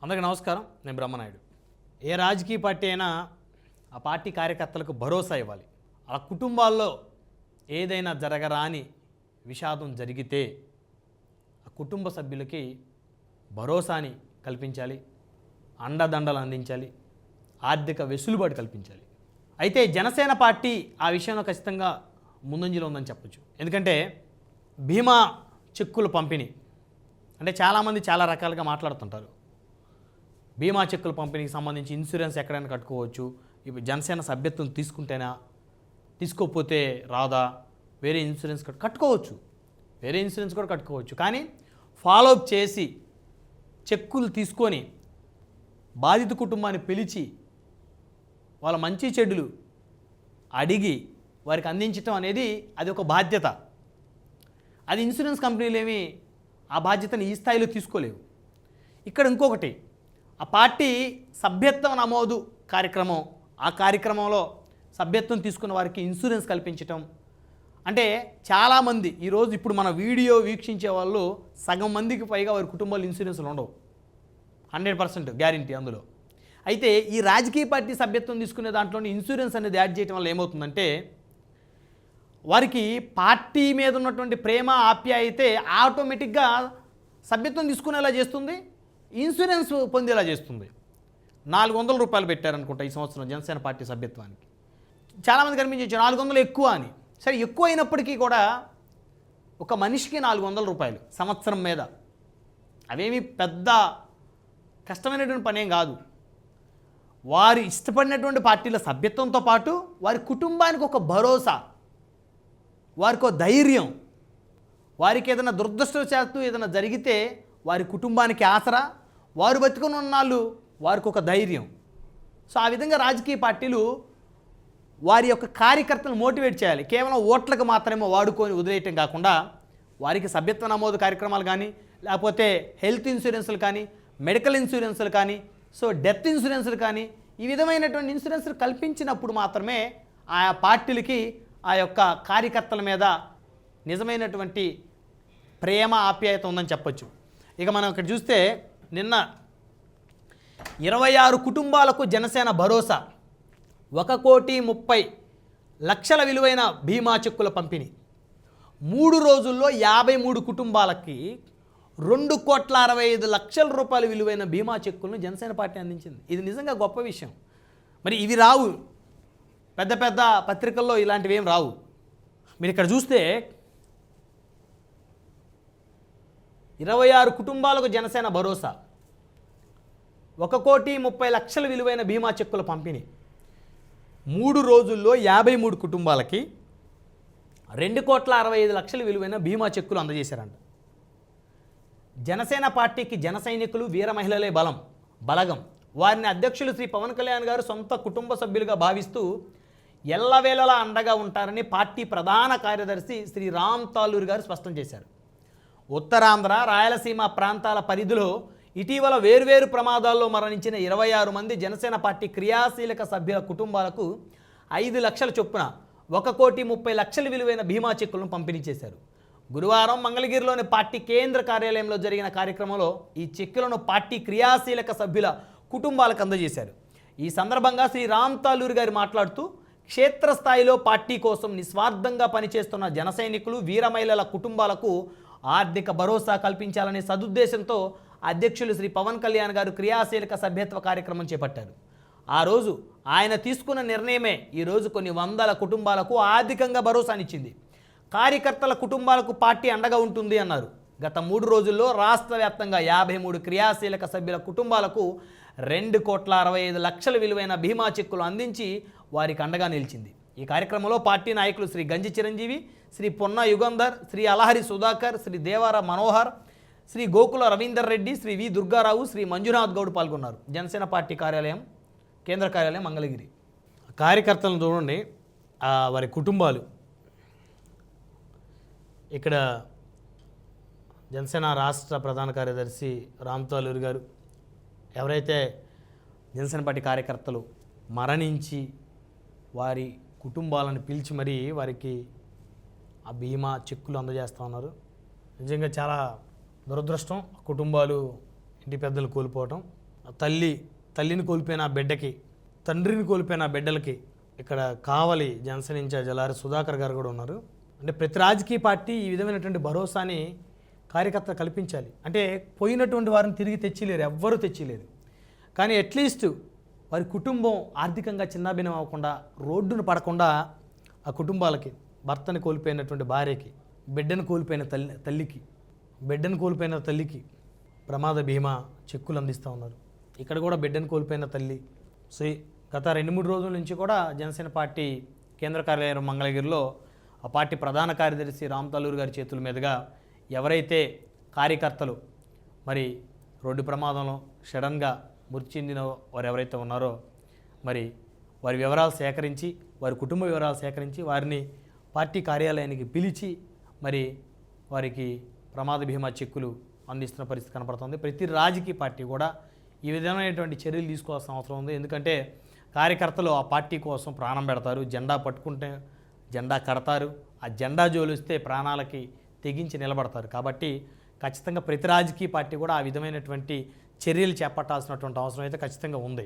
అందరికీ నమస్కారం. నేను బ్రహ్మనాయుడు. ఏ రాజకీయ పార్టీ అయినా ఆ పార్టీ కార్యకర్తలకు భరోసా ఇవ్వాలి. ఆ కుటుంబాల్లో ఏదైనా జరగరాని విషాదం జరిగితే ఆ కుటుంబ సభ్యులకి భరోసాని కల్పించాలి, అండదండలు అందించాలి, ఆర్థిక వెసులుబాటు కల్పించాలి. అయితే జనసేన పార్టీ ఆ విషయంలో ఖచ్చితంగా ముందంజలో ఉందని చెప్పచ్చు. ఎందుకంటే బీమా చెక్కుల పంపిణీ అంటే చాలామంది చాలా రకాలుగా మాట్లాడుతుంటారు. బీమా చెక్కుల పంపిణీకి సంబంధించి ఇన్సూరెన్స్ ఎక్కడైనా కట్టుకోవచ్చు, ఇప్పుడు జనసేన సభ్యత్వం తీసుకుంటేనా, తీసుకోకపోతే రాదా, వేరే ఇన్సూరెన్స్ కట్టుకోవచ్చు, వేరే ఇన్సూరెన్స్ కూడా కట్టుకోవచ్చు. కానీ ఫాలోఅప్ చేసి చెక్కులు తీసుకొని బాధిత కుటుంబాన్ని పిలిచి వాళ్ళ మంచి చెడులు అడిగి వారికి అందించడం అనేది అది ఒక బాధ్యత. అది ఇన్సూరెన్స్ కంపెనీలు ఏమి ఆ బాధ్యతను ఈ స్థాయిలో తీసుకోలేవు. ఇక్కడ ఇంకొకటి, ఆ పార్టీ సభ్యత్వ నమోదు కార్యక్రమం, ఆ కార్యక్రమంలో సభ్యత్వం తీసుకున్న వారికి ఇన్సూరెన్స్ కల్పించటం అంటే చాలామంది ఈరోజు ఇప్పుడు మన వీడియో వీక్షించే వాళ్ళు సగం మందికి పైగా వారి కుటుంబాలు ఇన్సూరెన్స్లు ఉండవు, 100% గ్యారంటీ అందులో. అయితే ఈ రాజకీయ పార్టీ సభ్యత్వం తీసుకునే దాంట్లోని ఇన్సూరెన్స్ అనేది యాడ్ చేయడం వల్ల ఏమవుతుందంటే వారికి పార్టీ మీద ఉన్నటువంటి ప్రేమ ఆప్యాయతే ఆటోమేటిక్గా సభ్యత్వం తీసుకునేలా చేస్తుంది, ఇన్సూరెన్స్ పొందేలా చేస్తుంది. 400 రూపాయలు పెట్టారనుకుంటా ఈ సంవత్సరం జనసేన పార్టీ సభ్యత్వానికి. చాలామంది కనిపించవచ్చు 400 ఎక్కువ అని. సరే, ఎక్కువ అయినప్పటికీ కూడా ఒక మనిషికి 400 రూపాయలు సంవత్సరం మీద అవేమి పెద్ద కష్టమైనటువంటి పనేం కాదు. వారు ఇష్టపడినటువంటి పార్టీల సభ్యత్వంతో పాటు వారి కుటుంబానికి ఒక భరోసా, వారికి ఒక ధైర్యం, వారికి ఏదైనా దురదృష్టవశాత్తు ఏదైనా జరిగితే వారి కుటుంబానికి ఆసరా, వారు బతుకుని ఉన్నాళ్ళు వారికి ఒక ధైర్యం. సో ఆ విధంగా రాజకీయ పార్టీలు వారి యొక్క కార్యకర్తలను మోటివేట్ చేయాలి. కేవలం ఓట్లకు మాత్రమే వాడుకొని వదిలేయటం కాకుండా వారికి సభ్యత్వ నమోదు కార్యక్రమాలు కానీ, లేకపోతే హెల్త్ ఇన్సూరెన్సులు కానీ, మెడికల్ ఇన్సూరెన్సులు కానీ, సో డెత్ ఇన్సూరెన్సులు కానీ, ఈ విధమైనటువంటి ఇన్సూరెన్సులు కల్పించినప్పుడు మాత్రమే ఆయా పార్టీలకి ఆ యొక్క కార్యకర్తల మీద నిజమైనటువంటి ప్రేమ ఆప్యాయత ఉందని చెప్పచ్చు. ఇక మనం ఇక్కడ చూస్తే నిన్న 26 కుటుంబాలకు జనసేన భరోసా, 1,30,00,000 విలువైన బీమా చెక్కుల పంపిణీ. 3 రోజుల్లో 53 కుటుంబాలకి 2,65,00,000 రూపాయల విలువైన బీమా చెక్కులను జనసేన పార్టీ అందించింది. ఇది నిజంగా గొప్ప విషయం. మరి ఇవి రావు, పెద్ద పెద్ద పత్రికల్లో ఇలాంటివి ఏం రావు. మీరు ఇక్కడ చూస్తే 26 కుటుంబాలకు జనసేన భరోసా, 1,30,00,000 విలువైన బీమా చెక్కుల పంపిణీ. 3 రోజుల్లో 53 కుటుంబాలకి 2,65,00,000 విలువైన బీమా చెక్కులు అందజేశారంట. జనసేన పార్టీకి జన సైనికులు వీర మహిళలే బలగం. వారిని అధ్యక్షులు శ్రీ పవన్ కళ్యాణ్ గారు సొంత కుటుంబ సభ్యులుగా భావిస్తూ ఎల్లవేళలా అండగా ఉంటారని పార్టీ ప్రధాన కార్యదర్శి శ్రీ రామ్ తాలూరు గారు స్పష్టం చేశారు. ఉత్తరాంధ్ర, రాయలసీమ ప్రాంతాల పరిధిలో ఇటీవల వేర్వేరు ప్రమాదాల్లో మరణించిన 26 మంది జనసేన పార్టీ క్రియాశీలక సభ్యుల కుటుంబాలకు 5 లక్షల చొప్పున 1,30,00,000 విలువైన బీమా చెక్కులను పంపిణీ చేశారు. గురువారం మంగళగిరిలోని పార్టీ కేంద్ర కార్యాలయంలో జరిగిన కార్యక్రమంలో ఈ చెక్కులను పార్టీ క్రియాశీలక సభ్యుల కుటుంబాలకు అందజేశారు. ఈ సందర్భంగా శ్రీ రామ్ తాలూరు గారు మాట్లాడుతూ క్షేత్రస్థాయిలో పార్టీ కోసం నిస్వార్థంగా పనిచేస్తున్న జన సైనికులు, వీర మహిళల కుటుంబాలకు ఆర్థిక భరోసా కల్పించాలనే సదుద్దేశంతో అధ్యక్షులు శ్రీ పవన్ కళ్యాణ్ గారు క్రియాశీలక సభ్యత్వ కార్యక్రమం చేపట్టారు. ఆ రోజు ఆయన తీసుకున్న నిర్ణయమే ఈరోజు కొన్ని వందల కుటుంబాలకు ఆర్థికంగా భరోసానిచ్చింది. కార్యకర్తల కుటుంబాలకు పార్టీ అండగా ఉంటుంది అన్నారు. గత 3 రోజుల్లో రాష్ట్ర వ్యాప్తంగా 53 క్రియాశీలక సభ్యుల కుటుంబాలకు 2,65,00,000 విలువైన బీమా చెక్కులు అందించి వారికి అండగా నిలిచింది. ఈ కార్యక్రమంలో పార్టీ నాయకులు శ్రీ గంజి చిరంజీవి, శ్రీ పొన్న యుగంధర్, శ్రీ అలహరి సుధాకర్, శ్రీ దేవార మనోహర్, శ్రీ గోకుల రవీందర్ రెడ్డి, శ్రీ వి దుర్గారావు, శ్రీ మంజునాథ్ గౌడ్ పాల్గొన్నారు. జనసేన పార్టీ కార్యాలయం, కేంద్ర కార్యాలయం మంగళగిరి. కార్యకర్తలను చూడండి, వారి కుటుంబాలు. ఇక్కడ జనసేన రాష్ట్ర ప్రధాన కార్యదర్శి రామ్ తాలూరు గారు ఎవరైతే జనసేన పార్టీ కార్యకర్తలు మరణించి వారి కుటుంబాలను పిలిచి మరీ వారికి ఆ బీమా చెక్కులు అందజేస్తూ ఉన్నారు. నిజంగా చాలా దురదృష్టం కుటుంబాలు ఇంటి పెద్దలు కోల్పోవటం. తల్లిని కోల్పోయిన ఆ బిడ్డకి, తండ్రిని కోల్పోయిన ఆ బిడ్డలకి ఇక్కడ కావలి జనసేన ఇన్ఛార్జ్ అలారి సుధాకర్ గారు కూడా ఉన్నారు. అంటే ప్రతి రాజకీయ పార్టీ ఈ విధమైనటువంటి భరోసాని కార్యకర్త కల్పించాలి. అంటే పోయినటువంటి వారిని తిరిగి తెచ్చిలేరు, ఎవ్వరూ తెచ్చిలేరు. కానీ అట్లీస్ట్ వారి కుటుంబం ఆర్థికంగా చిన్నాభిన్నం అవ్వకుండా, రోడ్డును పడకుండా ఆ కుటుంబాలకి, భర్తని కోల్పోయినటువంటి భార్యకి, బిడ్డను కోల్పోయిన తల్లికి ప్రమాద బీమా చెక్కులు అందిస్తూ ఉన్నారు. ఇక్కడ కూడా బిడ్డను కోల్పోయిన తల్లి. సో గత 2-3 రోజుల నుంచి కూడా జనసేన పార్టీ కేంద్ర కార్యాలయం మంగళగిరిలో ఆ పార్టీ ప్రధాన కార్యదర్శి రామ్ తల్లూరు గారి చేతుల మీదుగా ఎవరైతే కార్యకర్తలు మరి రోడ్డు ప్రమాదంలో సడన్గా మృతి చెందిన వారు ఎవరైతే ఉన్నారో మరి వారి వివరాలు సేకరించి, వారి కుటుంబ వివరాలు సేకరించి వారిని పార్టీ కార్యాలయానికి పిలిచి మరి వారికి ప్రమాద బీమా చెక్కులు అందిస్తున్న పరిస్థితి కనపడుతుంది. ప్రతి రాజకీయ పార్టీ కూడా ఈ విధమైనటువంటి చర్యలు తీసుకోవాల్సిన అవసరం ఉంది. ఎందుకంటే కార్యకర్తలు ఆ పార్టీ కోసం ప్రాణం పెడతారు, జెండా పట్టుకుంటే జెండా కడతారు, ఆ జెండా జోలిస్తే ప్రాణాలకి తెగించి నిలబడతారు. కాబట్టి ఖచ్చితంగా ప్రతి రాజకీయ పార్టీ కూడా ఆ విధమైనటువంటి చర్యలు చేపట్టాల్సినటువంటి అవసరం అయితే ఖచ్చితంగా ఉంది.